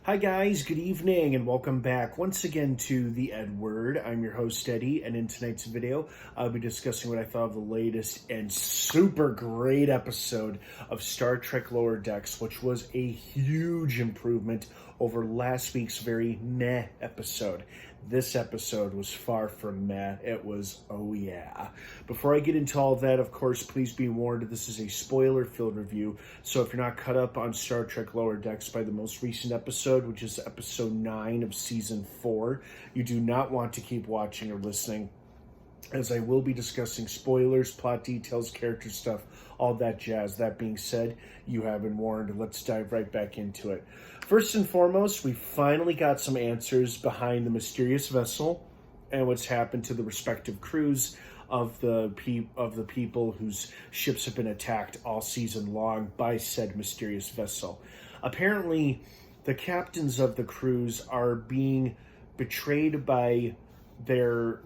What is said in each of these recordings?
Hi guys, good evening and welcome back once again to the EdWord. I'm your host Eddie, and in tonight's video I'll be discussing what I thought of the latest and super great episode of Star Trek Lower Decks, which was a huge improvement over last week's very meh episode. This episode was far from meh. It was, oh yeah. Before I get into all that, of course, please be warned, this is a spoiler-filled review, so if you're not caught up on Star Trek Lower Decks by the most recent episode, which is episode 9 of season 4, you do not want to keep watching or listening, as I will be discussing spoilers, plot details, character stuff, all that jazz. That being said, you have been warned. Let's dive right back into it. First and foremost, we finally got some answers behind the mysterious vessel and what's happened to the respective crews of the people whose ships have been attacked all season long by said mysterious vessel. Apparently, the captains of the crews are being betrayed by their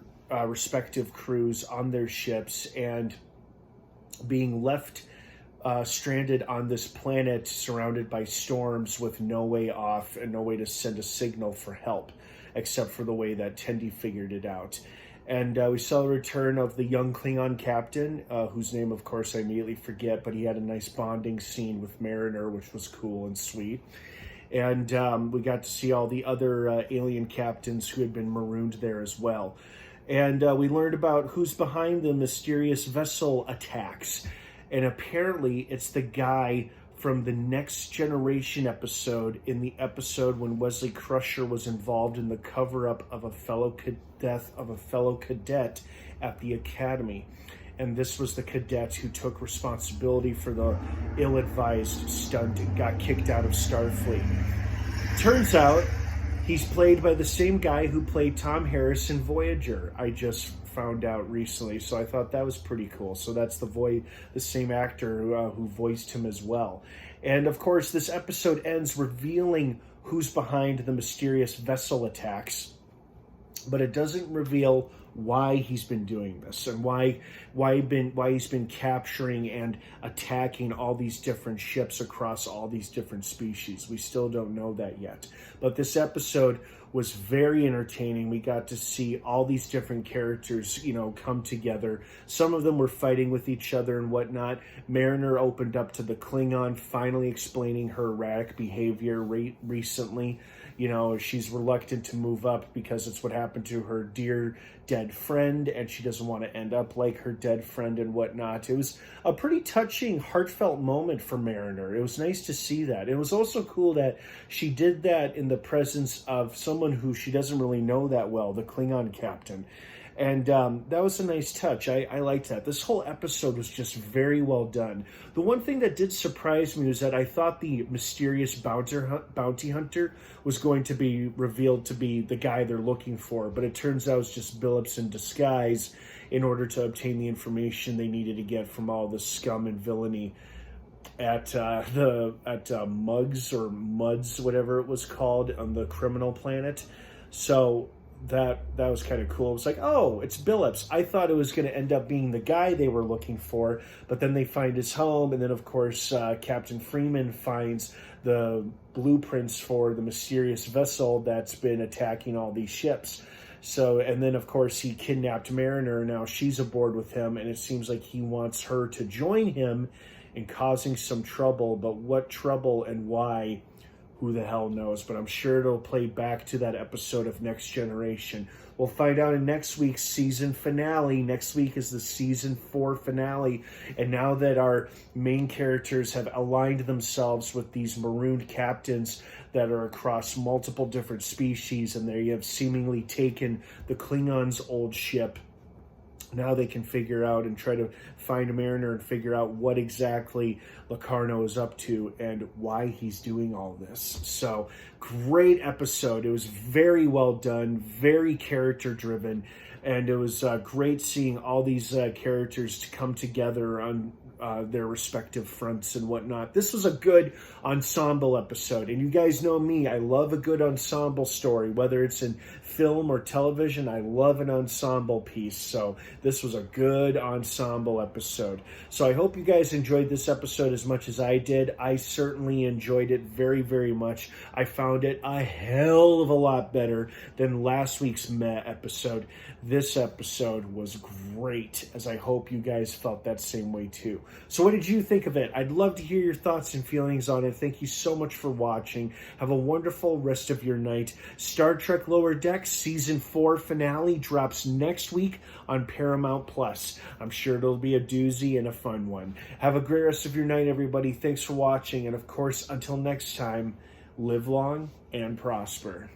respective crews on their ships and being left stranded on this planet surrounded by storms with no way off and no way to send a signal for help, except for the way that Tendi figured it out. And we saw the return of the young Klingon captain, whose name, of course, I immediately forget, but he had a nice bonding scene with Mariner, which was cool and sweet. And we got to see all the other alien captains who had been marooned there as well. And we learned about who's behind the mysterious vessel attacks. And apparently it's the guy from the Next Generation episode, in the episode when Wesley Crusher was involved in the cover-up of a fellow cadet at the academy. And this was the cadet who took responsibility for the ill-advised stunt and got kicked out of Starfleet. Turns out he's played by the same guy who played Tom Harris in Voyager. I just found out recently, so I thought that was pretty cool. So that's the same actor who voiced him as well. And of course, this episode ends revealing who's behind the mysterious vessel attacks, but it doesn't reveal why he's been doing this and why he's been capturing and attacking all these different ships across all these different species. We still don't know that yet. But this episode was very entertaining. We got to see all these different characters, come together. Some of them were fighting with each other and whatnot. Mariner opened up to the Klingon, finally explaining her erratic behavior recently. She's reluctant to move up because it's what happened to her dear dead friend, and she doesn't want to end up like her dead friend and whatnot. It was a pretty touching, heartfelt moment for Mariner. It was nice to see that. It was also cool that she did that in the presence of someone who she doesn't really know that well, the Klingon captain. And that was a nice touch. I liked that. This whole episode was just very well done. The one thing that did surprise me was that I thought the mysterious bounty hunter was going to be revealed to be the guy they're looking for, but it turns out it's just Billups in disguise in order to obtain the information they needed to get from all the scum and villainy at Mugs or Muds, whatever it was called, on the criminal planet. So that was kind of cool. It was like, oh, it's Billups. I thought it was going to end up being the guy they were looking for, but then they find his home, and then of course Captain Freeman finds the blueprints for the mysterious vessel that's been attacking all these ships. So, and then of course he kidnapped Mariner, and now she's aboard with him, and it seems like he wants her to join him in causing some trouble, but what trouble and why, who the hell knows? But I'm sure it'll play back to that episode of Next Generation. We'll find out in next week's season finale. Next week is the season 4 finale. And now that our main characters have aligned themselves with these marooned captains that are across multiple different species, and they have seemingly taken the Klingons' old ship, now they can figure out and try to find a Mariner and figure out what exactly Locarno is up to and why he's doing all this. So, great episode. It was very well done, very character-driven, and it was great seeing all these characters to come together on their respective fronts and whatnot. This was a good ensemble episode, and you guys know me, I love a good ensemble story, whether it's in film or television. I love an ensemble piece, so this was a good ensemble episode. So I hope you guys enjoyed this episode as much as I did. I certainly enjoyed it very, very much. I found it a hell of a lot better than last week's Meh episode. This episode was great, as I hope you guys felt that same way too. So what did you think of it? I'd love to hear your thoughts and feelings on it. Thank you so much for watching. Have a wonderful rest of your night. Star Trek Lower Decks Season 4 finale drops next week on Paramount Plus. I'm sure it'll be a doozy and a fun one. Have a great rest of your night, everybody. Thanks for watching, and of course, until next time, live long and prosper.